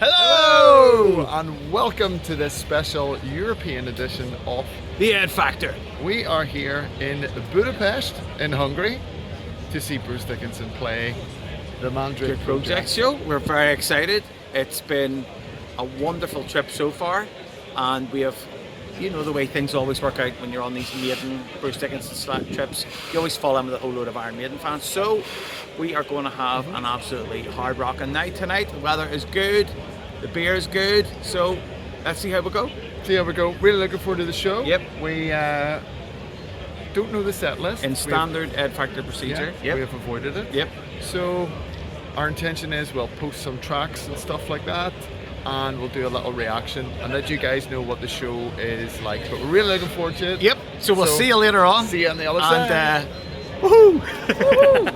Hello! And welcome to this special European edition of The Ed Factor. We are here in Budapest, in Hungary, to see Bruce Dickinson play the Mandrake Project show. We're very excited. It's been a wonderful trip so far, and we have, you know, the way things always work out when you're on these Maiden Bruce Dickinson trips, you always fall in with a whole load of Iron Maiden fans. So we are going to have an absolutely hard rocking night tonight. The weather is good, the beer is good, so let's see how we go. Really looking forward to the show. Yep. We don't know the set list. In standard Ed Factor procedure. Yeah, we have avoided it. Yep. So our intention is we'll post some tracks and stuff like that, and we'll do a little reaction and let you guys know what the show is like. But we're really looking forward to it. Yep. So we'll see you later on. See you on the other side. And woohoo! Woohoo!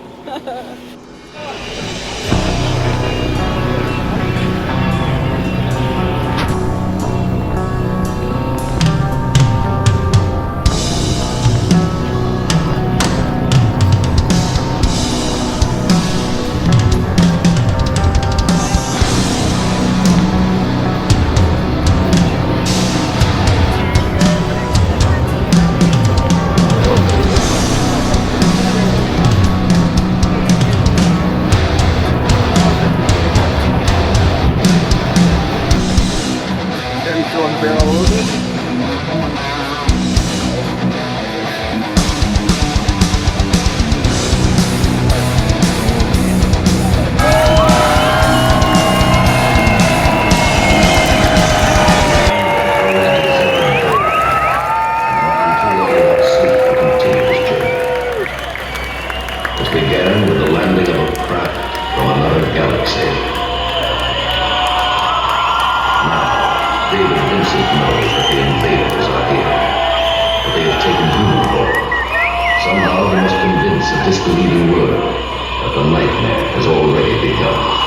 Began with the landing of a craft from another galaxy. Now, David Vincent knows that the invaders are here, but they have taken human form. Somehow he must convince a disbelieving world that the nightmare has already begun.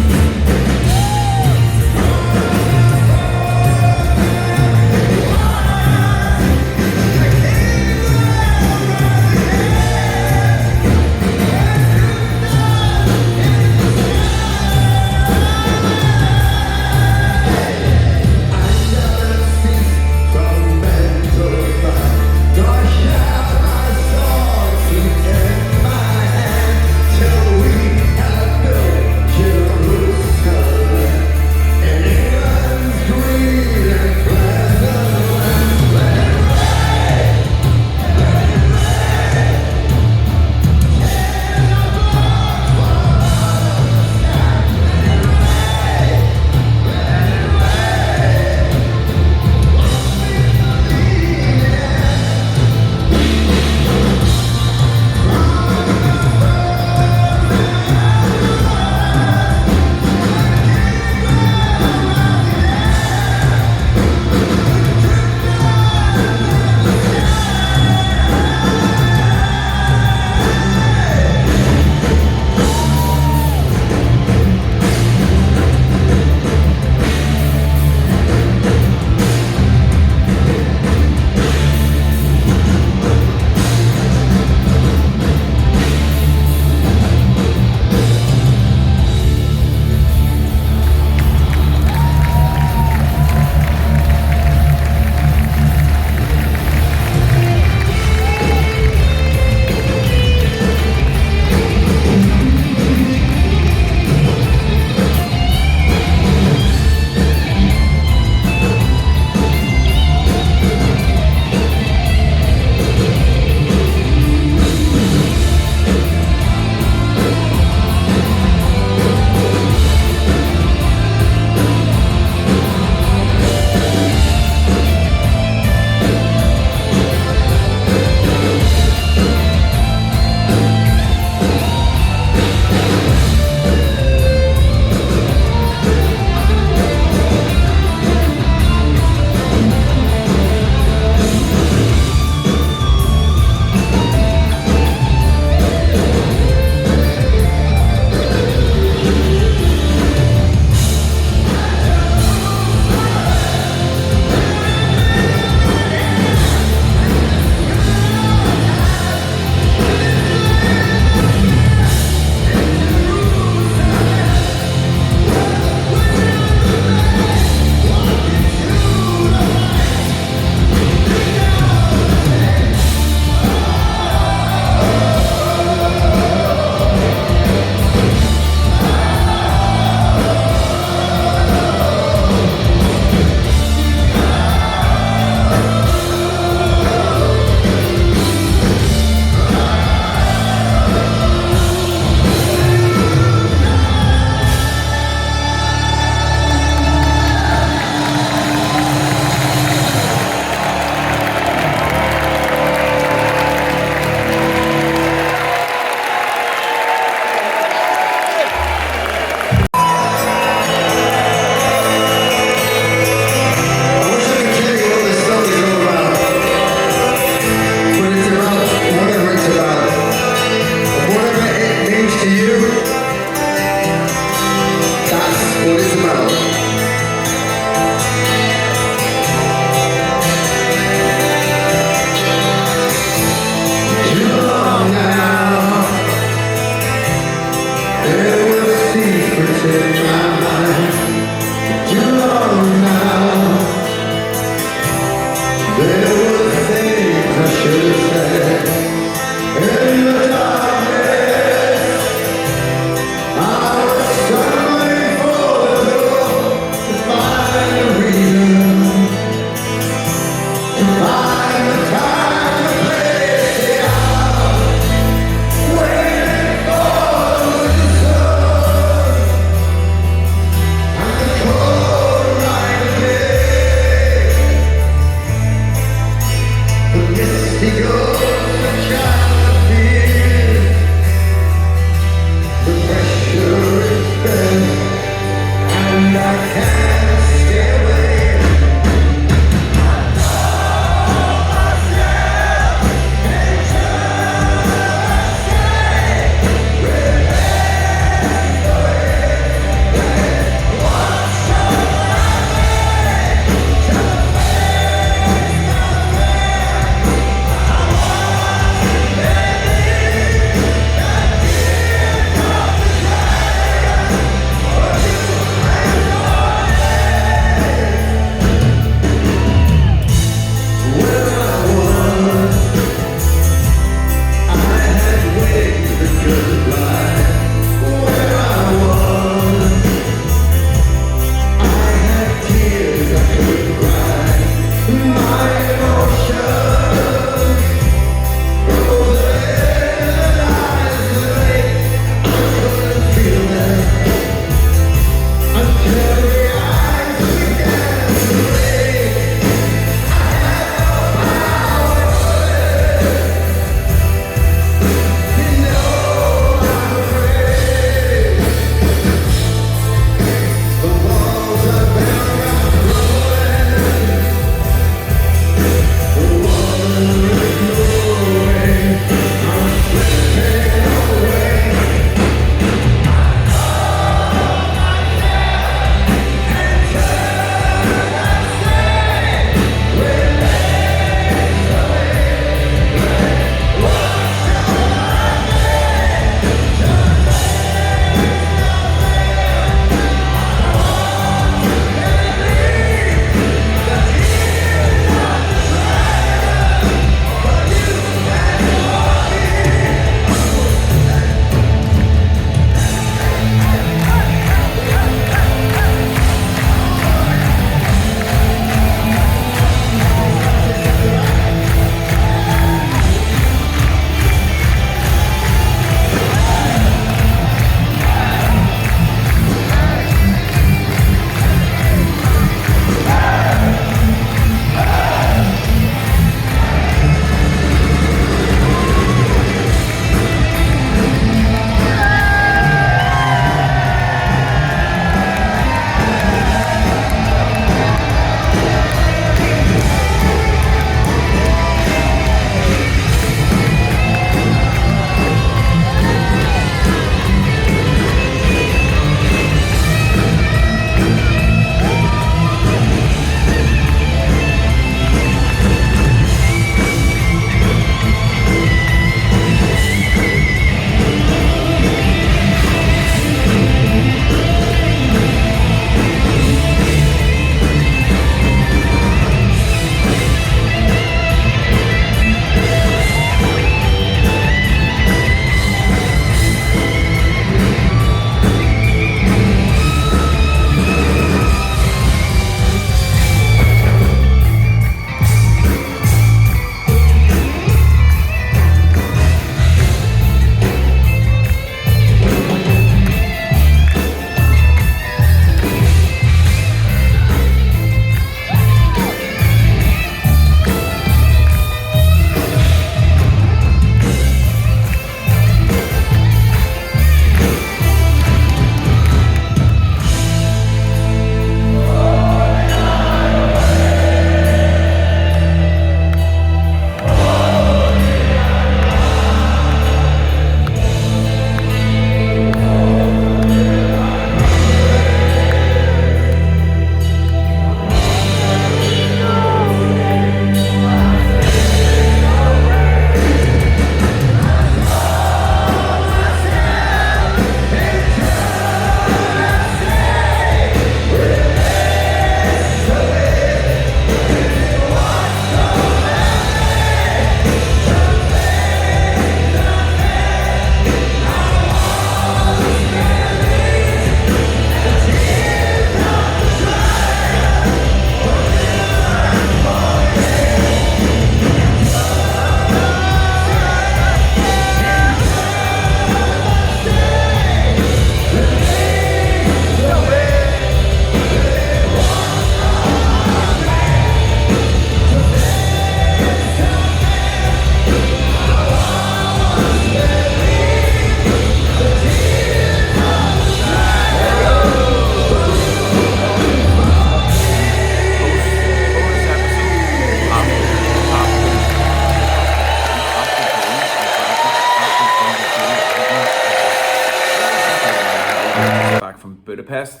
Budapest.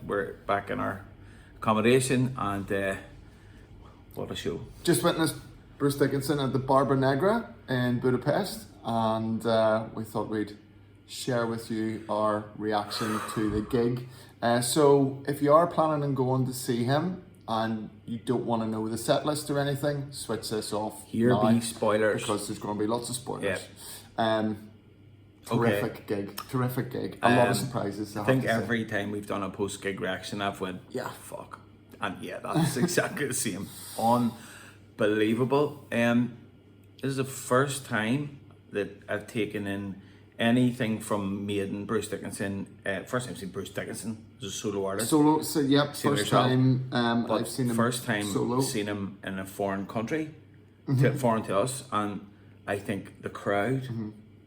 We're back in our accommodation, and what a show. Just witnessed Bruce Dickinson at the Barba Negra in Budapest, and we thought we'd share with you our reaction to the gig. So if you are planning on going to see him and you don't want to know the set list or anything, switch this off. Here now, be spoilers. because there's going to be lots of spoilers. Yeah. Terrific gig. A lot of surprises. I think every time we've done a post-gig reaction, I've went, Yeah. fuck. And yeah, that's exactly the same. Unbelievable. This is the first time that I've taken in anything from Maiden, Bruce Dickinson. First time I've seen Bruce Dickinson as a solo artist. Solo, so yep, Seen first yourself. time But I've seen him first time solo. seen him in a foreign country, foreign to us, and I think the crowd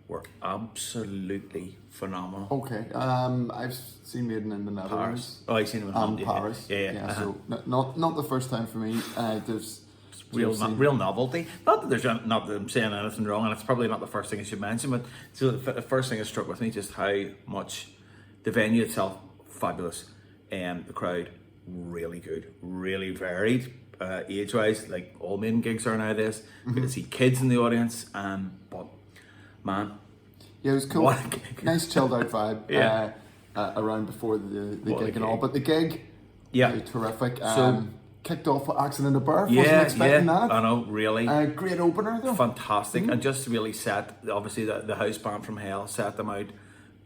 were absolutely phenomenal. Okay, I've seen Maiden in the Netherlands. Paris. Oh, I've seen him in And Holland, Paris. Yeah. So not the first time for me. There's Real novelty. Not that not that I'm saying anything wrong, and it's probably not the first thing I should mention, but so the first thing that struck with me just how much the venue itself fabulous, and the crowd really good, really varied, age-wise, like all Maiden gigs are nowadays. Good to see kids in the audience, but man, Yeah, it was cool. what a gig. Nice chilled out vibe. Yeah. Around before the What a gig and all, gig. but the gig, Yeah. terrific. So- Kicked off with Accident of Birth. Wasn't Yeah, expecting that. I know, really. Great opener though. Fantastic, and just to really set, obviously the house band from hell set them out,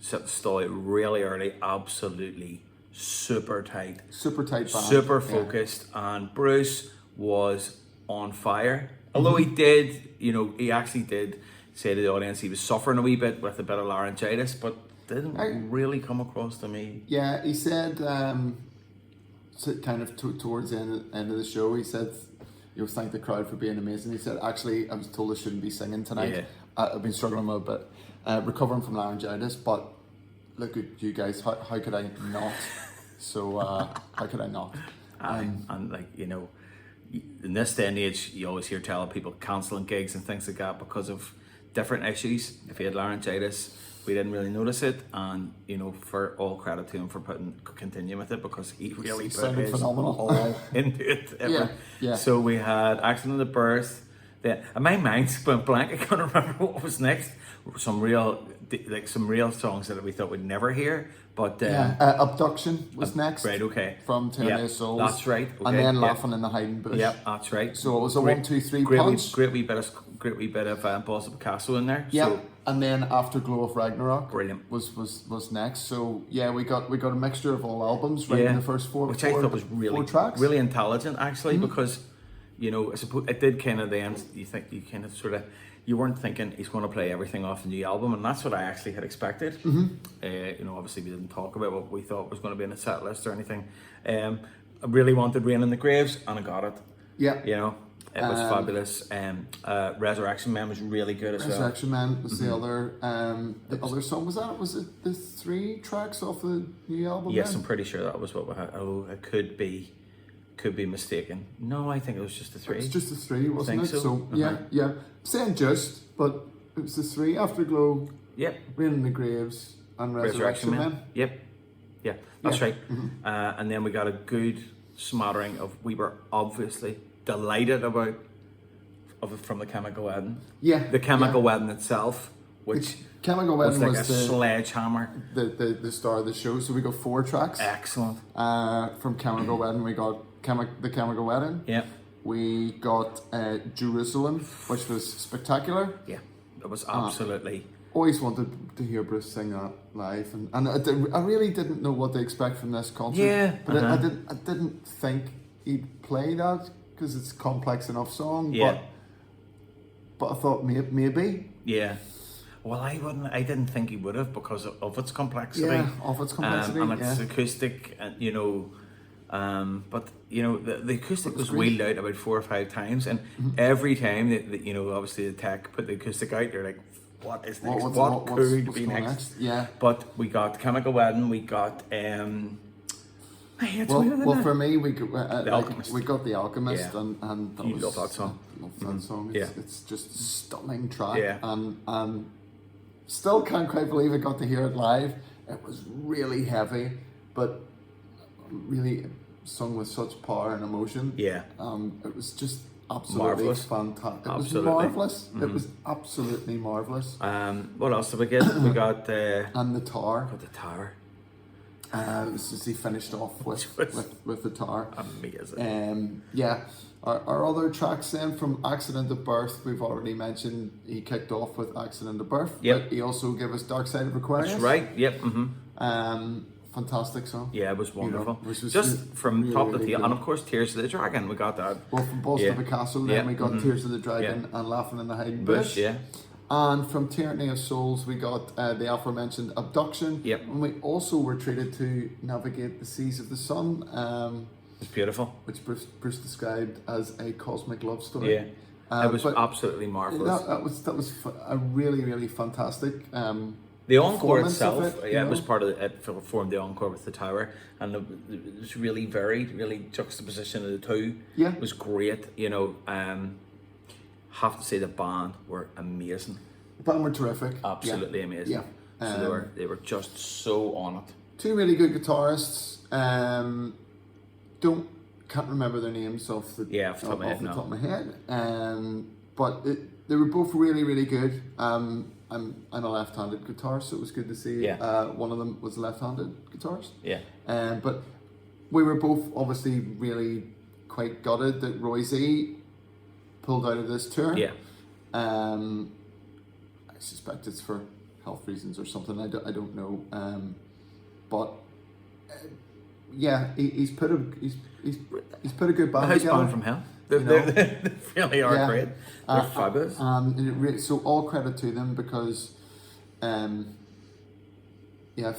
set the stall out really early, absolutely super tight, Super tight band. super Yeah. focused, and Bruce was on fire. Although he did, he actually did say to the audience he was suffering a wee bit with a bit of laryngitis, but didn't really come across to me. Yeah, he said, so kind of towards the end of the show, he said, thank the crowd for being amazing. He said, actually, I was told I shouldn't be singing tonight. Yeah. I've been struggling a bit, recovering from laryngitis, but look at you guys, how could I not? So, how could I not? And like, in this day and age, you always hear telling people cancelling gigs and things like that because of different issues. If he had laryngitis, we didn't really notice it, and for all credit to him for continuing with it, because he really put sounded his phenomenal. all into it. Yeah. So we had Accident of Birth. Then, and my mind's went blank. I can't remember what was next. Some real songs that we thought we'd never hear. But Abduction was next. Right. Okay. From Tyranny of Souls. That's right. Okay, And then Laughing in the Hiding Bush. Yep, that's right. So it was a Great- 1, 2, 3 great punch. Great wee bit of Balls of Picasso in there. Yeah, So, and then Afterglow of Ragnarok Brilliant. was next. So yeah, we got a mixture of all albums right in the first four, which I thought was four really tracks. really intelligent actually, because I suppose it did kind of the end. You think you kind of sort of you weren't thinking he's going to play everything off the new album, and that's what I actually had expected. Obviously we didn't talk about what we thought was going to be in the set list or anything. I really wanted Rain in the Graves, and I got it. Yeah. It was fabulous. Resurrection Man was really good as well. Resurrection Man was the other. The other song was it the 3 tracks off the new album? Yes, then? I'm pretty sure that was what we had. Oh, I could be mistaken. No, I think it was just the 3. It's just the 3, wasn't Think it? so. Yeah. Saying just, but it was the 3: Afterglow, Yep. Rain in the Graves, and Resurrection Man. Yep. Yeah, that's Yeah. right. And then we got a good smattering of. We were obviously delighted about from the Chemical Wedding. Yeah. The Chemical Wedding itself, which Chemical was Wedding like was a the sledgehammer. the star of the show. So we got 4 tracks. Excellent. From Chemical Wedding, we got the Chemical Wedding. Yeah. We got Jerusalem, which was spectacular. Yeah. It was absolutely. Always wanted to hear Bruce sing that live, and I really didn't know what to expect from this concert. Yeah, but I didn't think he'd play that because it's a complex enough song. Yeah. But I thought maybe. Yeah. Well, I didn't think he would have because of its complexity. Yeah, of its complexity. And its acoustic, and but the acoustic was great. wheeled out about 4 or 5 times, and every time that obviously the tech put the acoustic out, they're like, what is next? What could what's be going next? Yeah. But we got Chemical Wedding, we got Well, for me, we got The Alchemist. we got The Alchemist, Yeah. and You love that song. I love that song. Yeah. It's just a stunning track, Yeah. and still can't quite believe I got to hear it live. It was really heavy, but really sung with such power and emotion. Yeah. It was just absolutely Marvellous. fantastic. It Absolutely. was marvelous. It was absolutely marvelous. What else did we get? We got And the Tower. the Tower. This is he finished off with was with the Tower. Amazing. Yeah. Our other tracks then from Accident of Birth, we've already mentioned he kicked off with Accident of Birth. Yep. But he also gave us Dark Side of Aquarius. That's right. Yep. Mm-hmm. fantastic song. Yeah, it was wonderful. It was just from really, top to really tail, good. and of course Tears of the Dragon, we got that. Well, from Boston Yeah. to Castle, then Yeah. we got Tears of the Dragon Yeah. and Laughing in the Hiding Bush, Bush. yeah. And from Tyranny of Souls, we got the aforementioned Abduction. Yep. And we also were treated to Navigate the Seas of the Sun, It's beautiful. which Bruce described as a cosmic love story. Yeah. It was but absolutely marvelous. that was a really, really fantastic. The encore performance of itself, it, yeah, it was part of it formed the encore with the tower, and it was really varied, really juxtaposition of the two. Yeah. Was great. You know, have to say the band were amazing, The band were terrific. absolutely Yeah. amazing. Yeah. So they were just so on it. Two really good guitarists. Can't remember their names off the Yeah, off the top of my head, no. top of my head. But they were both really, really good. I'm a left-handed guitarist, so it was good to see Yeah. one of them was a left-handed guitarist. Yeah, But we were both obviously really quite gutted that Roy Z pulled out of this tour. yeah, I suspect it's for health reasons or something. I don't know. But yeah, he's put a good band the house together. band from hell. They You know? they really are Yeah. great. They're fabulous. So all credit to them because,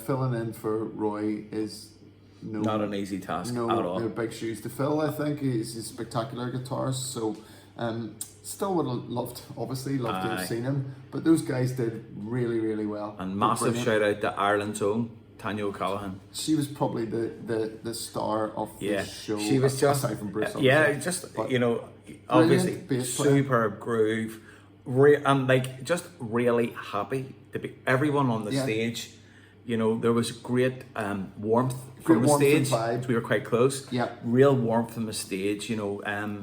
filling in for Roy is Not an easy task at all. no big shoes to fill. I think he's a spectacular guitarist. So, still would have loved to Aye. have seen him. But those guys did really, really well. And They're massive brilliant. shout out to Ireland's own Tanya O'Callaghan. She was probably the star of Yeah, the show. she was just aside from Bruce. yeah, obviously. just But obviously bass player. superb groove, and like just really happy to be everyone on the Yeah. stage. You know, there was great warmth Great from the warmth and stage. vibe. We were quite close. Yeah. Real warmth from the stage. You know,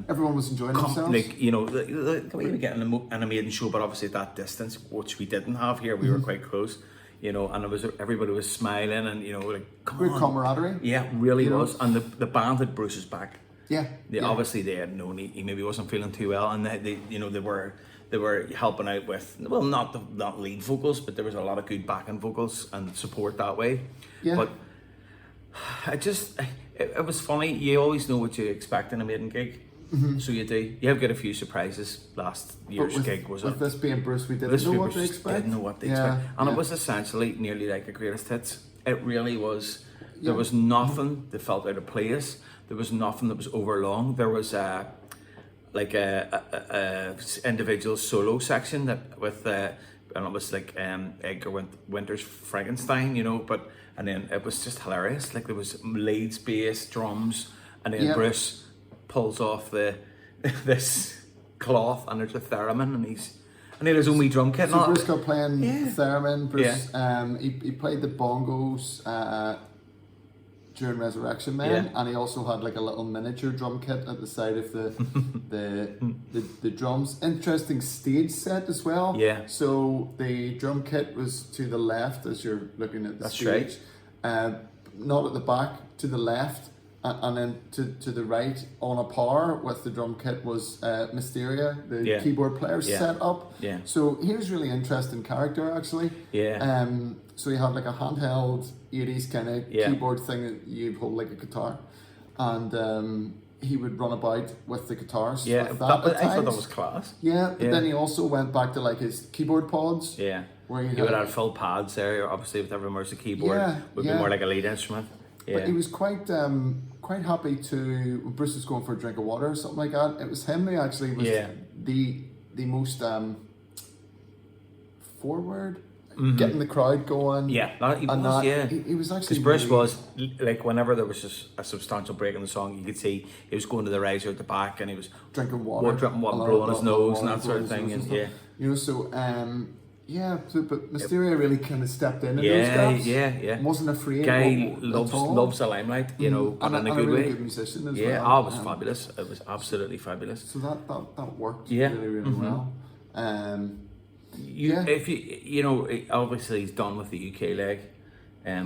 Everyone was enjoying themselves. like you know, the way we get in a maiden show, but obviously at that distance, which we didn't have here, we were quite close. You know, and it was everybody was smiling, and you know, like come Great on. camaraderie. Yeah, really You know? was, and the band had Bruce's back. Yeah. Obviously they had known he maybe wasn't feeling too well, and they were helping out with not lead vocals, but there was a lot of good backing vocals and support that way. Yeah. But it was funny. You always know what you expect in a maiden gig, so you do. You have got a few surprises. Last year's gig was with this being Bruce, we didn't this know we what to just expect. didn't know what to Yeah, expect, and yeah. it was essentially nearly like a greatest hits. It really was. There Yeah. was nothing that felt out of place. There was nothing that was overlong. There was a individual solo section that with and it was like Edgar Winter's Frankenstein, you know. And then it was just hilarious. Like there was leads, bass, drums, and then Yeah. Bruce pulls off this cloth, and there's a theremin, and he had his own wee drum kit. and So all. Bruce got playing Yeah. theremin. Bruce, he played the bongos during Resurrection Man, Yeah. and he also had like a little miniature drum kit at the side of the drums. Interesting stage set as well. Yeah. So the drum kit was to the left as you're looking at the That's stage. Not at the back, to the left. And then to the right on a par with the drum kit was Mysteria, the Yeah. keyboard player Yeah. set up. Yeah. So he was really interesting character actually. Yeah. So he had like a handheld 80s kind of Yeah. keyboard thing that you hold like a guitar, and he would run about with the guitars. Yeah, with I that at thought that times. was class. Yeah, but Yeah. then he also went back to like his keyboard pods. Yeah. Where he You would had- have full pads there, obviously with everyone the keyboard Yeah, would yeah. be more like a lead instrument. Yeah. But he was quite happy to. When Bruce was going for a drink of water or something like that, it was him who actually was Yeah. the most forward, getting the crowd going. Yeah, he and was, that, yeah. he was actually Because Bruce really- was, like, whenever there was just a substantial break in the song, you could see he was going to the riser at the back, and he was drinking water, drinking water, a lot blowing his of nose and water, that sort of blowing thing, his and nose yeah. stuff. You know, so but Mysteria really kind of stepped in those Yeah, gaps. yeah. Wasn't afraid. Guy at loves all. the limelight, you know, and and in a a good really way. good musician as Yeah, well. it was fabulous. It was absolutely fabulous. So that worked Yeah. really, really well. Yeah. If you know, obviously he's done with the UK leg,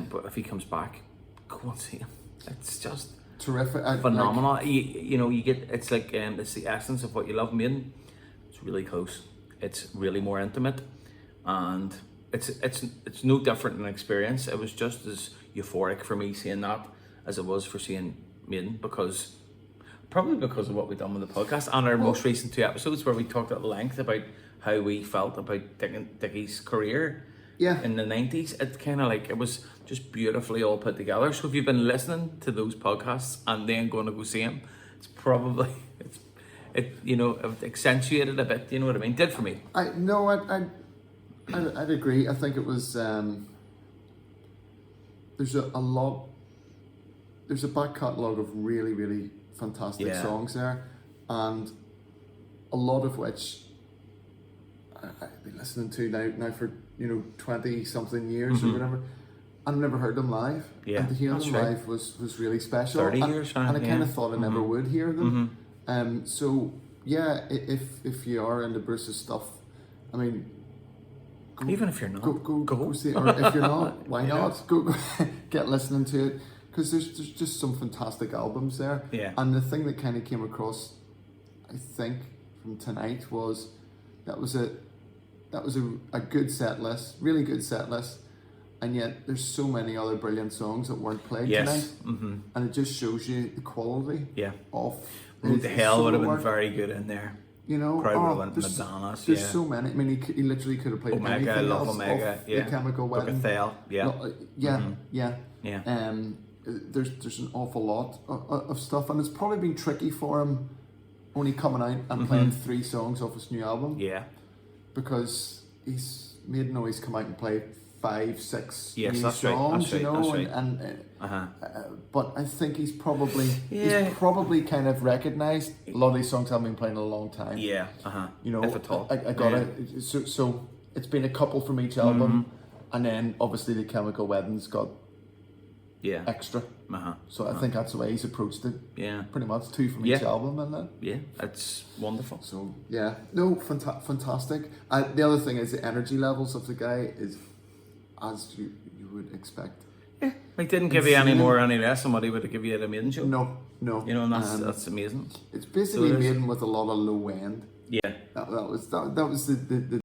but if he comes back, go and see him. It's just Terrific. phenomenal. You know, you get it's like it's the essence of what you love. Maiden. It's really close. It's really more intimate, and it's no different an experience. It was just as euphoric for me seeing that as it was for seeing Maiden, probably because of what we've done with the podcast and our most recent 2 episodes where we talked at length about how we felt about Dickie's career in the 90s. It's kind of like it was just beautifully all put together. So if you've been listening to those podcasts and then going to go see him, it's probably it accentuated a bit. You know what I mean? Did for me. I'd agree. I think it was there's a back catalogue of really, really fantastic songs there, and a lot of which I've been listening to now for 20 something years or whatever. I've never heard them live. Yeah, and to hear them live was really special. 30 years, and I kind of thought I never would hear them. So yeah, if you are into Bruce's stuff, I mean, even if you're not, go see it. Or if you're not, why not? Go get listening to it, because there's just some fantastic albums there. Yeah. And the thing that kind of came across, I think, from tonight was that was a good set list, really good set list, and yet there's so many other brilliant songs that weren't played tonight, and it just shows you the quality of. Road to Hell would have been very good in there. You know, probably would have went Madonna's. There's so many. I mean, he literally could have played Omega, anything Love else Omega, off The Chemical Wedding. There's an awful lot of stuff, and it's probably been tricky for him only coming out and playing 3 songs off his new album. Yeah, because he's Maiden always come out and play 5, 6 yes, new that's songs, right. That's right. But I think he's probably kind of recognised a lot of these songs haven't been playing in a long time. Yeah, you know, if at all. I got it. So it's been a couple from each album, and then obviously The Chemical Wedding's got extra. So I think that's the way he's approached it. Yeah, pretty much 2 from each album, and then it's wonderful. So fantastic. The other thing is the energy levels of the guy is as you would expect. Yeah, he didn't give you any more or any less than what he would have given you at a Maiden show. No. You know, and that's amazing. It's basically Maiden with a lot of low end. Yeah. That was the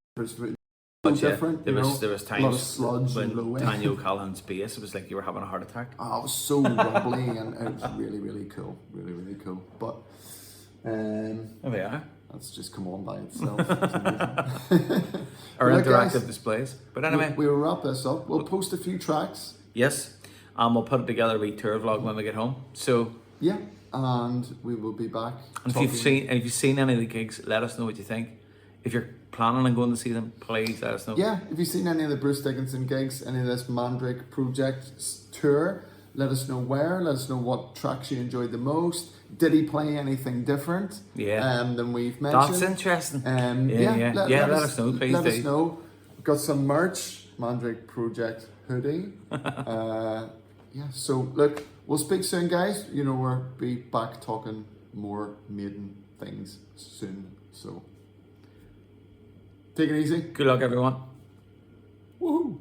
different. There was times a lot of sludge when and low end. Daniel Callahan's bass, it was like you were having a heart attack. Oh, it was so rumbly, and it was really, really cool. Really, really cool. But there we are. That's just come on by itself. Our interactive displays. But anyway, we'll wrap this up. We'll post a few tracks. Yes, and we'll put it together a wee tour vlog when we get home. So yeah, and we will be back. And if you've seen any of the gigs, let us know what you think. If you're planning on going to see them, please let us know. Yeah, if you've seen any of the Bruce Dickinson gigs, any of this Mandrake Project tour, let us know where. Let us know what tracks you enjoyed the most. Did he play anything different? Than we've mentioned. That's interesting. Let us know, please. Let us know. We've got some merch, Mandrake Project hoodie. So look, we'll speak soon, guys. You know, we'll be back talking more Maiden things soon. So take it easy. Good luck, everyone. Woohoo!